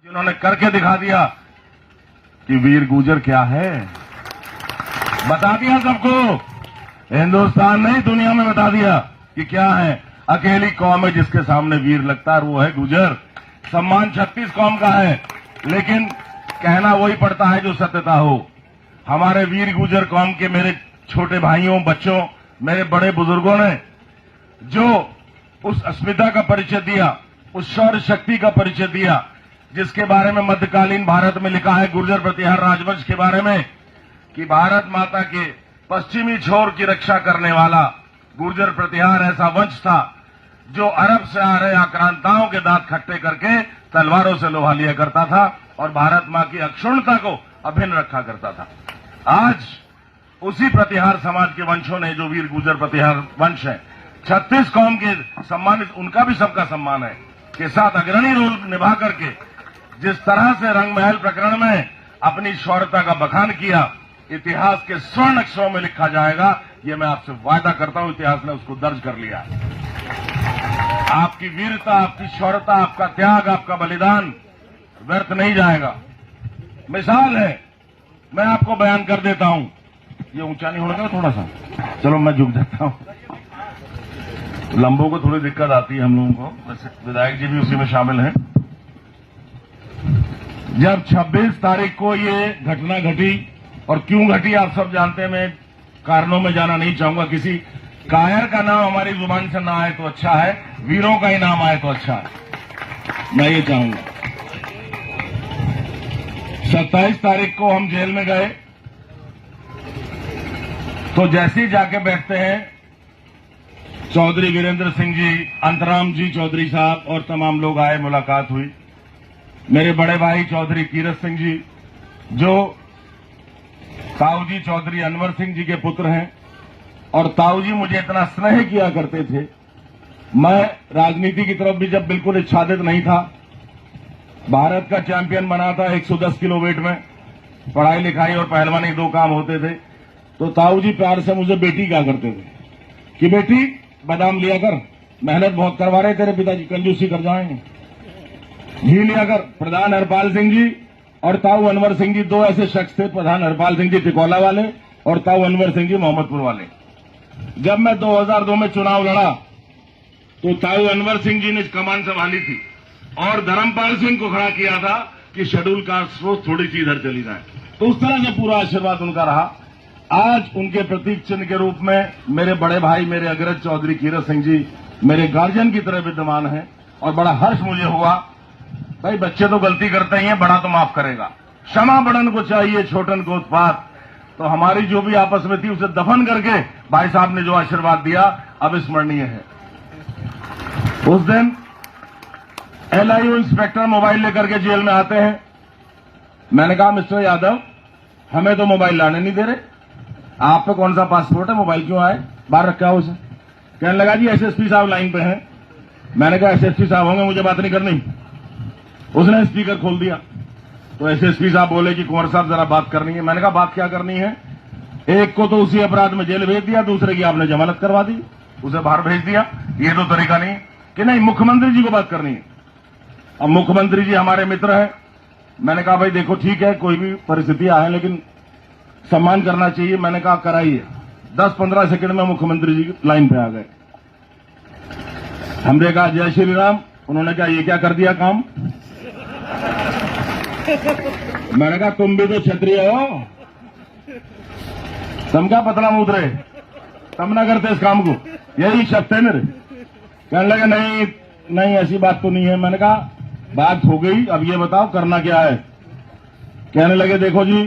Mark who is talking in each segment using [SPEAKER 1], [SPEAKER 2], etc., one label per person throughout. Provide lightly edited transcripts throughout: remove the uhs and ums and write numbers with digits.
[SPEAKER 1] जिन्होंने करके दिखा दिया कि वीर गुर्जर क्या है, बता दिया सबको। हिंदुस्तान नहीं, दुनिया में बता दिया कि क्या है। अकेली कौम है जिसके सामने वीर लगता है, वो है गुर्जर। सम्मान 36 कौम का है, लेकिन कहना वही पड़ता है जो सत्यता हो। हमारे वीर गुर्जर कौम के मेरे छोटे भाइयों, बच्चों, मेरे बड़े बुजुर्गों ने जो उस अस्मिता का परिचय दिया, उस शौर्य शक्ति का परिचय दिया, जिसके बारे में मध्यकालीन भारत में लिखा है गुर्जर प्रतिहार राजवंश के बारे में, कि भारत माता के पश्चिमी छोर की रक्षा करने वाला गुर्जर प्रतिहार ऐसा वंश था जो अरब से आ रहे आक्रांताओं के दांत खट्टे करके तलवारों से लोहा लिया करता था और भारत मां की अक्षुण्णता को अभिन्न रखा करता था। आज उसी प्रतिहार समाज के वंशों ने, जो वीर गुर्जर प्रतिहार वंश है, 36 कौम के सम्मानित, उनका भी सबका सम्मान है, के साथ अग्रणी रोल निभा करके जिस तरह से रंगमहल प्रकरण में अपनी शौर्यता का बखान किया, इतिहास के स्वर्ण अक्षरों में लिखा जाएगा। ये मैं आपसे वायदा करता हूं, इतिहास ने उसको दर्ज कर लिया है। आपकी वीरता, आपकी शौर्यता, आपका त्याग, आपका बलिदान व्यर्थ नहीं जाएगा। मिसाल है, मैं आपको बयान कर देता हूं। ये ऊंचा नहीं होगा थोड़ा सा, चलो मैं झुक जाता हूं। लंबों को थोड़ी दिक्कत आती है हम लोगों को, वैसे विधायक जी भी उसी में शामिल हैं। जब 26 तारीख को ये घटना घटी, और क्यों घटी आप सब जानते हैं, मैं कारणों में जाना नहीं चाहूंगा। किसी कायर का नाम हमारी जुबान से ना आए तो अच्छा है, वीरों का ही नाम आए तो अच्छा है, मैं ये चाहूंगा। 27 तारीख को हम जेल में गए, तो जैसे ही जाके बैठते हैं, चौधरी वीरेंद्र सिंह जी, अंतराम जी चौधरी साहब और तमाम लोग आए, मुलाकात हुई। मेरे बड़े भाई चौधरी कीरत सिंह जी, जो ताऊ जी चौधरी अनवर सिंह जी के पुत्र हैं, और ताऊ जी मुझे इतना स्नेह किया करते थे। मैं राजनीति की तरफ भी जब बिल्कुल इच्छादित नहीं था, भारत का चैंपियन बना था 110 किलो वेट में, पढ़ाई लिखाई और पहलवानी दो काम होते थे, तो ताऊ जी प्यार से मुझे बेटी कहा करते थे कि बेटी बादाम लिया कर, मेहनत बहुत करवा रहे तेरे पिताजी, कंजूसी कर जाएंगे, घी लिया कर। प्रधान हरपाल सिंह जी और ताऊ अनवर सिंह जी, दो ऐसे शख्स थे, प्रधान हरपाल सिंह जी टिकोला वाले और ताऊ अनवर सिंह जी मोहम्मदपुर वाले। जब मैं 2002 में चुनाव लड़ा, तो ताऊ अनवर सिंह जी ने कमान संभाली थी और धर्मपाल सिंह को खड़ा किया था कि शेड्यूल कास्ट सोच थोड़ी सी इधर चली जाए, तो उस तरह से पूरा आशीर्वाद उनका रहा। आज उनके प्रतीक चिन्ह के रूप में मेरे बड़े भाई, मेरे अग्रज चौधरी कीरत सिंह जी मेरे गार्जियन की तरह विद्यमान है, और बड़ा हर्ष मुझे हुआ। भाई बच्चे तो गलती करते ही हैं, बड़ा तो माफ करेगा, क्षमा बड़न को चाहिए, छोटन को उत्पात। तो हमारी जो भी आपस में थी उसे दफन करके भाई साहब ने जो आशीर्वाद दिया, अविस्मरणीय है। उस दिन LIU इंस्पेक्टर मोबाइल लेकर के जेल में आते हैं। मैंने कहा मिस्टर यादव, हमें तो मोबाइल लाने नहीं दे रहे, आप पे कौन सा पासपोर्ट है, मोबाइल क्यों आए, बाहर रखा हो उसे। कहने लगा जी SSP साहब लाइन पे हैं। मैंने कहा SSP साहब होंगे, मुझे बात नहीं करनी। उसने स्पीकर खोल दिया, तो SSP साहब बोले कि कुंवर साहब जरा बात करनी है। मैंने कहा बात क्या करनी है। एक को तो उसी अपराध में जेल भेज दिया, दूसरे की आपने जमानत करवा दी, उसे बाहर भेज दिया। ये तो तरीका नहीं कि नहीं, मुख्यमंत्री जी को बात करनी है। अब मुख्यमंत्री जी हमारे मित्र हैं। मैंने कहा भाई देखो ठीक है, कोई भी परिस्थिति आए, लेकिन सम्मान करना चाहिए। मैंने कहा कराइए। 10-15 सेकंड में मुख्यमंत्री जी लाइन पे आ गए। हमने कहा जय श्री राम। उन्होंने कहा ये क्या कर दिया काम। मैंने कहा तुम भी तो क्षत्रिय हो, तुम क्या पतला मुद्रे, तुम ना करते इस काम को, यही शब्द है मेरे। कहने लगे नहीं नहीं ऐसी बात तो नहीं है। मैंने कहा बात हो गई, अब ये बताओ करना क्या है। कहने लगे देखो जी,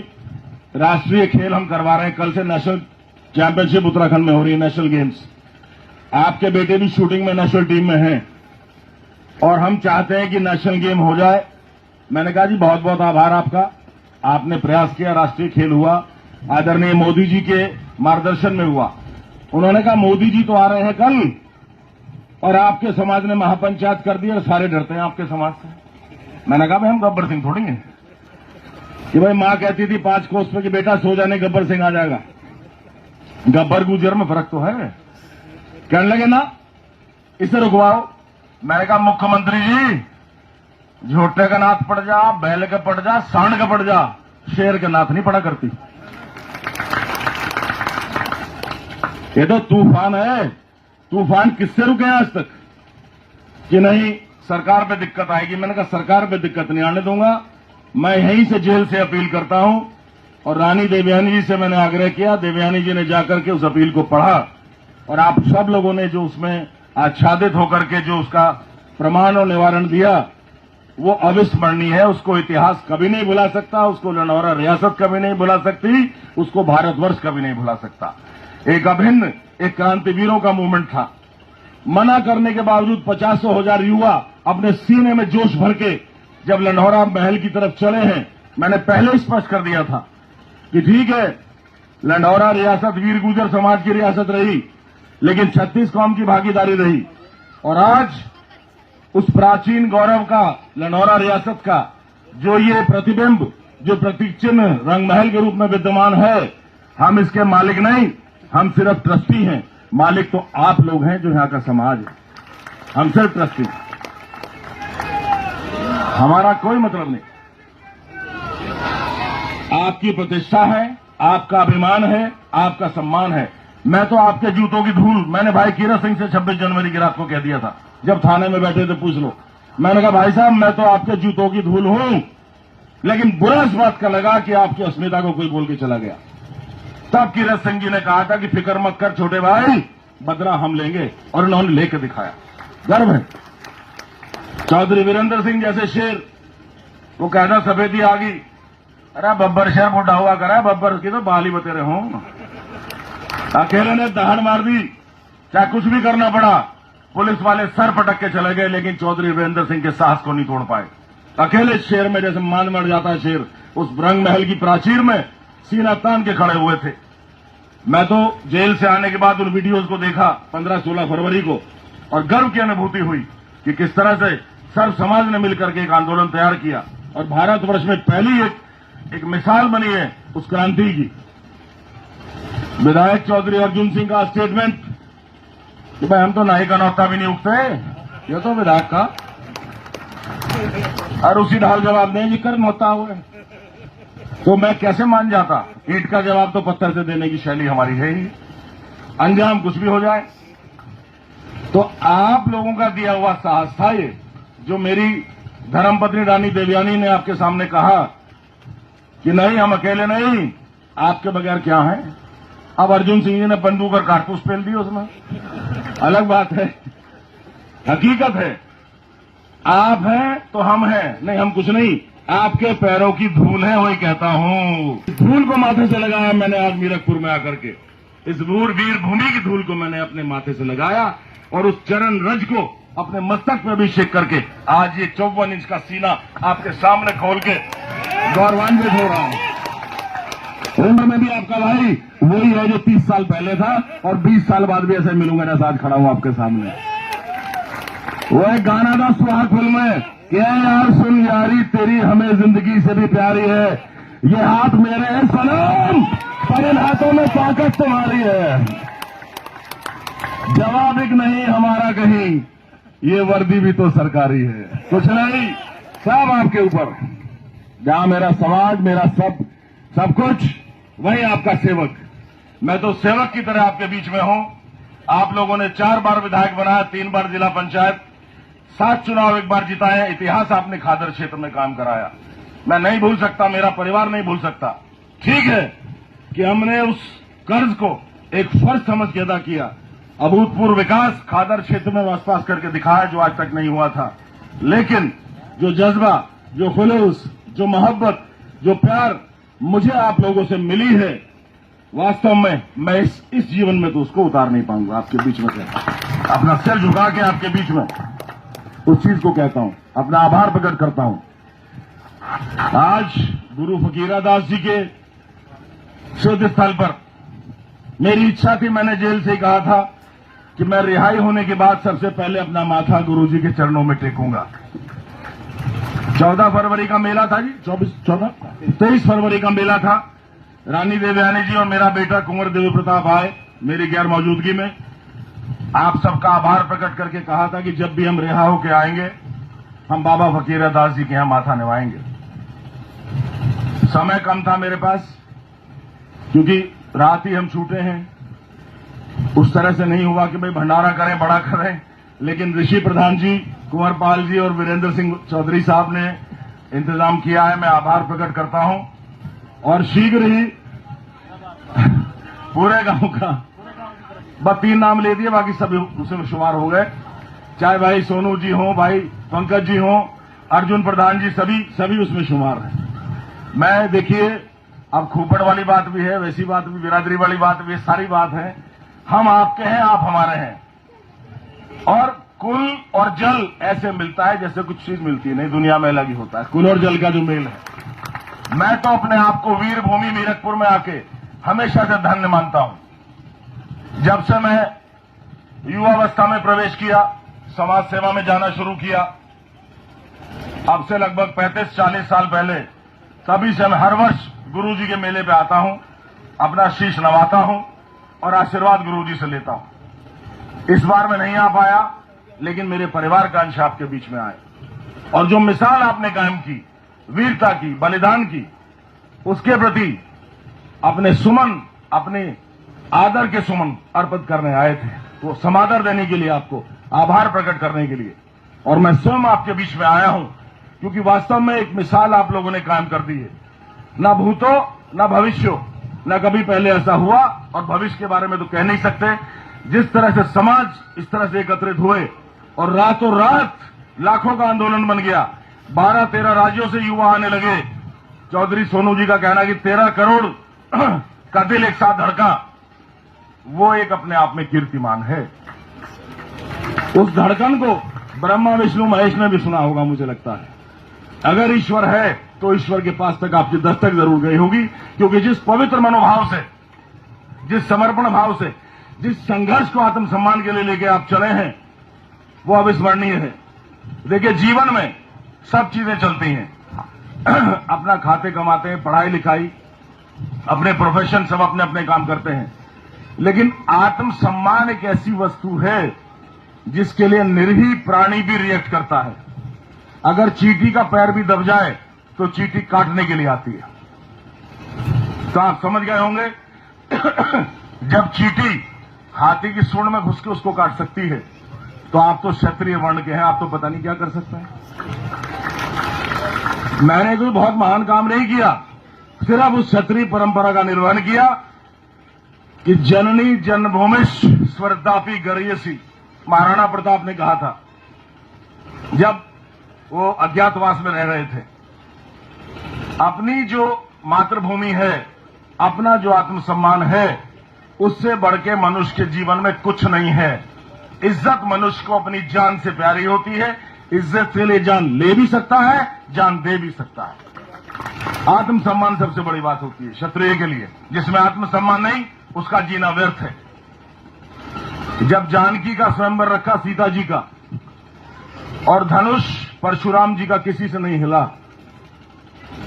[SPEAKER 1] राष्ट्रीय खेल हम करवा रहे हैं, कल से नेशनल चैंपियनशिप उत्तराखंड में हो रही है, नेशनल गेम्स। आपके बेटे भी शूटिंग में नेशनल टीम में हैं, और हम चाहते हैं कि नेशनल गेम हो जाए। मैंने कहा जी बहुत बहुत आभार आपका, आपने प्रयास किया, राष्ट्रीय खेल हुआ, आदरणीय मोदी जी के मार्गदर्शन में हुआ। उन्होंने कहा मोदी जी तो आ रहे हैं कल, और आपके समाज ने महापंचायत कर दी और सारे डरते हैं आपके समाज से। मैंने कहा भाई हम गब्बर सिंह थोड़ी हैं कि भाई मां कहती थी 5 कोस पे कि बेटा सो जाने गब्बर सिंह आ जाएगा, गब्बर गुर्जर में फर्क तो है। कहने लगे ना इसे रुकवाओ। मैंने कहा मुख्यमंत्री जी झोटे का नाथ पड़ जा, बैल का पड़ जा, सांड का पड़ जा, शेर का नाथ नहीं पड़ा करती। ये तो तूफान है। तूफान किससे रुके आज तक कि नहीं सरकार पे दिक्कत आएगी। मैंने कहा सरकार पे दिक्कत नहीं आने दूंगा। मैं यहीं से जेल से अपील करता हूं और रानी देवयानी जी से मैंने आग्रह किया। देवयानी जी ने जाकर के उस अपील को पढ़ा और आप सब लोगों ने जो उसमें आच्छादित होकर के जो उसका प्रमाण और निवारण दिया वो अविस्मरणीय है। उसको इतिहास कभी नहीं भुला सकता, उसको लंढौरा रियासत कभी नहीं भुला सकती, उसको भारतवर्ष कभी नहीं भुला सकता। एक अभिन्न एक क्रांतिवीरों का मूवमेंट था। मना करने के बावजूद 50,000 युवा अपने सीने में जोश भर के जब लंढौरा महल की तरफ चले हैं। मैंने पहले स्पष्ट कर दिया था कि ठीक है लंढौरा रियासत वीर गुर्जर समाज की रियासत रही, लेकिन 36 कौम की भागीदारी रही। और आज उस प्राचीन गौरव का लंढौरा रियासत का जो ये प्रतिबिंब, जो प्रतीक चिन्ह रंगमहल के रूप में विद्यमान है, हम इसके मालिक नहीं, हम सिर्फ ट्रस्टी हैं। मालिक तो आप लोग हैं जो यहां का समाज है। हम सिर्फ ट्रस्टी हैं, हमारा कोई मतलब नहीं। आपकी प्रतिष्ठा है, आपका अभिमान है, आपका सम्मान है। मैं तो आपके जूतों की धूल, मैंने भाई कीरत सिंह से 26 जनवरी की रात को कह दिया था जब थाने में बैठे थे, पूछ लो। मैंने कहा भाई साहब मैं तो आपके जूतों की धूल हूं, लेकिन बुरा इस बात का लगा कि आपकी अस्मिता को कोई बोल के चला गया। तब कीरत सिंह जी ने कहा था कि फिक्र मत कर छोटे भाई, बदला हम लेंगे, और उन्होंने लेकर दिखाया। गर्व है। चौधरी वीरेंद्र सिंह जैसे शेर, वो कहना सफेदी आ गई, अरे बब्बर शेर मोटा हुआ करा, बब्बर की तो बाल ही बतेरे हों। अकेले ने दहाड़ मार दी, चाहे कुछ भी करना पड़ा, पुलिस वाले सर पटक के चले गए, लेकिन चौधरी वीरेंद्र सिंह के साहस को नहीं तोड़ पाए। अकेले शेर में जैसे मान मर जाता है शेर, उस रंग महल की प्राचीर में सीना तान के खड़े हुए थे। मैं तो जेल से आने के बाद उन वीडियोज को देखा 15-16 फरवरी को, और गर्व की अनुभूति हुई कि किस तरह से सर्व समाज ने मिलकर के एक आंदोलन तैयार किया और भारतवर्ष में पहली एक मिसाल बनी है उस क्रांति की। विधायक चौधरी अर्जुन सिंह का स्टेटमेंट कि भाई हम तो नाई का नौता भी नहीं उठते, ये तो विधायक का, और उसी ढाल जवाब दें जी कर नौता हुए, तो मैं कैसे मान जाता। ईंट का जवाब तो पत्थर से देने की शैली हमारी है ही, अंजाम कुछ भी हो जाए। तो आप लोगों का दिया हुआ साहस था ये, जो मेरी धर्मपत्नी रानी देवयानी ने आपके सामने कहा कि नहीं हम अकेले नहीं, आपके बगैर क्या है। अब अर्जुन सिंह जी ने बंदूक और कारतूस फेल दी उसमें, अलग बात है। हकीकत है आप हैं तो हम हैं, नहीं हम कुछ नहीं, आपके पैरों की धूल है, वही कहता हूं। धूल को माथे से लगाया मैंने आज मीरकपुर में आकर के, इस वीर भूमि की धूल को मैंने अपने माथे से लगाया और उस चरण रज को अपने मस्तक में अभिषेक करके आज ये 54 इंच का सीना आपके सामने खोल के गौरवान्वित हो रहा हूं। उम्र में भी आपका भाई वही है जो 30 साल पहले था, और 20 साल बाद भी ऐसे मिलूंगा जैसा आज खड़ा हूं आपके सामने। वो एक गाना था सुहाग फिल्म में, क्या यार सुन यारी तेरी हमें जिंदगी से भी प्यारी है, ये हाथ मेरे हैं सनम पर इन हाथों में ताकत तुम्हारी है, जवाब एक नहीं हमारा कहीं, ये वर्दी भी तो सरकारी है, कुछ नहीं सब आपके ऊपर। जहां मेरा समाज, मेरा सब कुछ, वही आपका सेवक। मैं तो सेवक की तरह आपके बीच में हूं। आप लोगों ने 4 बार विधायक बनाया, 3 बार जिला पंचायत, 7 चुनाव एक बार जिताए, इतिहास आपने खादर क्षेत्र में काम कराया। मैं नहीं भूल सकता, मेरा परिवार नहीं भूल सकता। ठीक है कि हमने उस कर्ज को एक फर्ज समझ के अदा किया, अभूतपूर्व विकास खादर क्षेत्र में आसपास करके दिखाया जो आज तक नहीं हुआ था। लेकिन जो जज्बा, जो खुलूस, जो मोहब्बत, जो प्यार मुझे आप लोगों से मिली है, वास्तव में मैं इस जीवन में तो उसको उतार नहीं पाऊंगा। आपके बीच में से अपना सिर झुका के आपके बीच में उस चीज को कहता हूं, अपना आभार प्रकट करता हूं। आज गुरु फकीरादास जी के शुद्ध स्थल पर मेरी इच्छा थी, मैंने जेल से कहा था कि मैं रिहाई होने के बाद सबसे पहले अपना माथा गुरु जी के चरणों में टेकूंगा। 14 फरवरी का मेला था जी, 23 फरवरी का मेला था। रानी देवयानी जी और मेरा बेटा कुंवर देवी प्रताप आए मेरी गैर मौजूदगी में। आप सबका आभार प्रकट करके कहा था कि जब भी हम रिहा होके आएंगे हम बाबा फकीर दास जी के यहां माथा निभाएंगे। समय कम था मेरे पास, क्योंकि रात ही हम छूटे हैं। उस तरह से नहीं हुआ कि भाई भंडारा करें, बड़ा करें, लेकिन ऋषि प्रधान जी, कुंवर पाल जी और वीरेंद्र सिंह चौधरी साहब ने इंतजाम किया है। मैं आभार प्रकट करता हूं और शीघ्र ही पूरे गांव का बस 3 नाम ले दिए, बाकी सभी उसमें शुमार हो गए। चाहे भाई सोनू जी हो, भाई पंकज जी हो, अर्जुन प्रधान जी, सभी उसमें शुमार हैं। मैं देखिए, अब खूपड़ वाली बात भी है, वैसी बात भी, बिरादरी वाली बात भी है, सारी बात है। हम आपके हैं, आप हमारे हैं। और कुल और जल ऐसे मिलता है जैसे कुछ चीज मिलती है नहीं, दुनिया में अलग ही होता है कुल और जल का जो मेल है। मैं तो अपने आप को वीर भूमि मीरकपुर में आके हमेशा से धन्य मानता हूं। जब से मैं युवावस्था में प्रवेश किया, समाज सेवा में जाना शुरू किया, अब से लगभग 35-40 साल पहले, तभी से मैं हर वर्ष गुरु जी के मेले पे आता हूं, अपना शीश नवाता हूं और आशीर्वाद गुरु जी से लेता हूं। इस बार मैं नहीं आ पाया, लेकिन मेरे परिवार का अंश आपके बीच में आए और जो मिसाल आपने कायम की, वीरता की, बलिदान की, उसके प्रति अपने सुमन, अपने आदर के सुमन अर्पित करने आए थे। वो समादर देने के लिए, आपको आभार प्रकट करने के लिए, और मैं स्वयं आपके बीच में आया हूं, क्योंकि वास्तव में एक मिसाल आप लोगों ने कायम कर दी है। न भूतो न भविष्यो, न कभी पहले ऐसा हुआ और भविष्य के बारे में तो कह नहीं सकते। जिस तरह से समाज इस तरह से एकत्रित हुए और रातों रात लाखों का आंदोलन बन गया, 12-13 राज्यों से युवा आने लगे। चौधरी सोनू जी का कहना कि 13 करोड़ का दिल एक साथ धड़का, वो एक अपने आप में कीर्तिमान है। उस धड़कन को ब्रह्मा विष्णु महेश ने भी सुना होगा, मुझे लगता है। अगर ईश्वर है तो ईश्वर के पास तक आपकी दस्तक जरूर गई होगी, क्योंकि जिस पवित्र मनोभाव से, जिस समर्पण भाव से, जिस संघर्ष को आत्मसम्मान के लिए लेके आप चले हैं, वो अविस्मरणीय है। देखिए, जीवन में सब चीजें चलती हैं, अपना खाते कमाते हैं, पढ़ाई लिखाई, अपने प्रोफेशन, सब अपने अपने काम करते हैं, लेकिन आत्मसम्मान एक ऐसी वस्तु है जिसके लिए निरीह प्राणी भी रिएक्ट करता है। अगर चींटी का पैर भी दब जाए तो चींटी काटने के लिए आती है। तो आप समझ गए होंगे, जब चींटी हाथी की सूंड में घुस के उसको काट सकती है, तो आप तो क्षत्रिय वर्ण के हैं, आप तो पता नहीं क्या कर सकते हैं। मैंने कोई बहुत महान काम नहीं किया, सिर्फ उस क्षत्रिय परंपरा का निर्वहन किया कि जननी जन्मभूमिश स्वर्गापि गर्यसी, महाराणा प्रताप ने कहा था जब वो अज्ञातवास में रह रहे थे। अपनी जो मातृभूमि है, अपना जो आत्मसम्मान है, उससे बढ़ के मनुष्य के जीवन में कुछ नहीं है। इज्जत मनुष्य को अपनी जान से प्यारी होती है। इज्जत के लिए जान ले भी सकता है, जान दे भी सकता है। आत्मसम्मान सबसे बड़ी बात होती है क्षत्रिय के लिए। जिसमें आत्मसम्मान नहीं, उसका जीना व्यर्थ है। जब जानकी का स्वयंवर रखा सीता जी का, और धनुष परशुराम जी का किसी से नहीं हिला,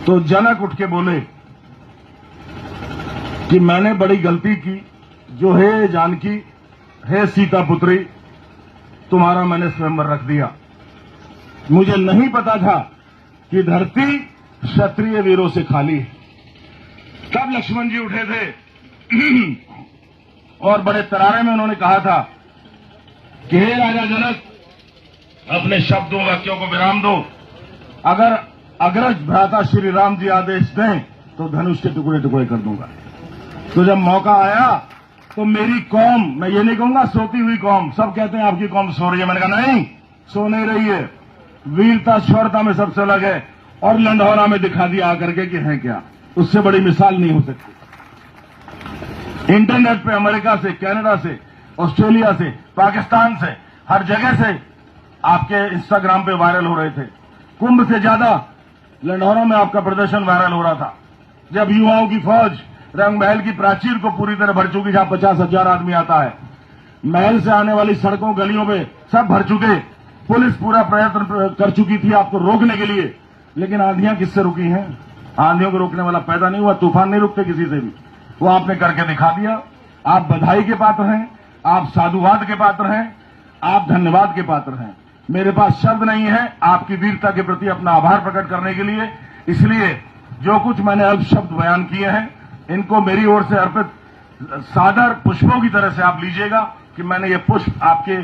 [SPEAKER 1] तो जनक उठ के बोले कि मैंने बड़ी गलती की, जो है जानकी, है सीता पुत्री, तुम्हारा मैंने स्वयंवर रख दिया। मुझे नहीं पता था कि धरती क्षत्रिय वीरों से खाली है। तब लक्ष्मण जी उठे थे और बड़े तरारे में उन्होंने कहा था कि हे राजा जनक, अपने शब्दों वाक्यों को विराम दो। अगर अग्रज भ्राता श्री राम जी आदेश दें तो धनुष के टुकड़े टुकड़े कर दूंगा। तो जब मौका आया तो मेरी कौम, मैं ये नहीं कहूंगा सोती हुई कौम, सब कहते हैं आपकी कौम सो रही है, मैंने कहा नहीं, सो नहीं रही है। वीरता शौर्यता में सबसे अलग है, और लंढौरा में दिखा दिया आकर के कि है क्या, उससे बड़ी मिसाल नहीं हो सकती। इंटरनेट पे अमेरिका से, कनाडा से, ऑस्ट्रेलिया से, पाकिस्तान से, हर जगह से आपके इंस्टाग्राम पे वायरल हो रहे थे। कुंभ से ज्यादा लंढौरा में आपका प्रदर्शन वायरल हो रहा था, जब युवाओं की फौज रंग महल की प्राचीर को पूरी तरह भर चुकी, जहां 50,000 आदमी आता है। महल से आने वाली सड़कों गलियों में सब भर चुके, पुलिस पूरा प्रयत्न कर चुकी थी आपको रोकने के लिए, लेकिन आंधियां किससे रुकी हैं? आंधियों को रोकने वाला पैदा नहीं हुआ, तूफान नहीं रुकते किसी से भी, वो आपने करके दिखा दिया। आप बधाई के पात्र हैं, आप साधुवाद के पात्र हैं, आप धन्यवाद के पात्र हैं। मेरे पास शब्द नहीं है आपकी वीरता के प्रति अपना आभार प्रकट करने के लिए। इसलिए जो कुछ मैंने अल्प शब्द बयान किए हैं, इनको मेरी ओर से अर्पित सादर पुष्पों की तरह से आप लीजिएगा कि मैंने ये पुष्प आपके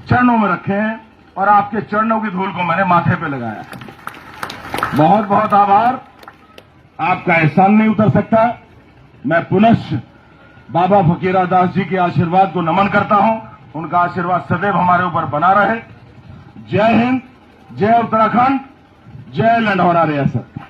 [SPEAKER 1] चरणों में रखे हैं और आपके चरणों की धूल को मैंने माथे पे लगाया है। बहुत बहुत आभार। आपका एहसान नहीं उतर सकता। मैं पुनः बाबा फकीरा दास जी के आशीर्वाद को नमन करता हूं। उनका आशीर्वाद सदैव हमारे ऊपर बना रहे। जय हिंद, जय उत्तराखंड, जय लंढौरा रियासत।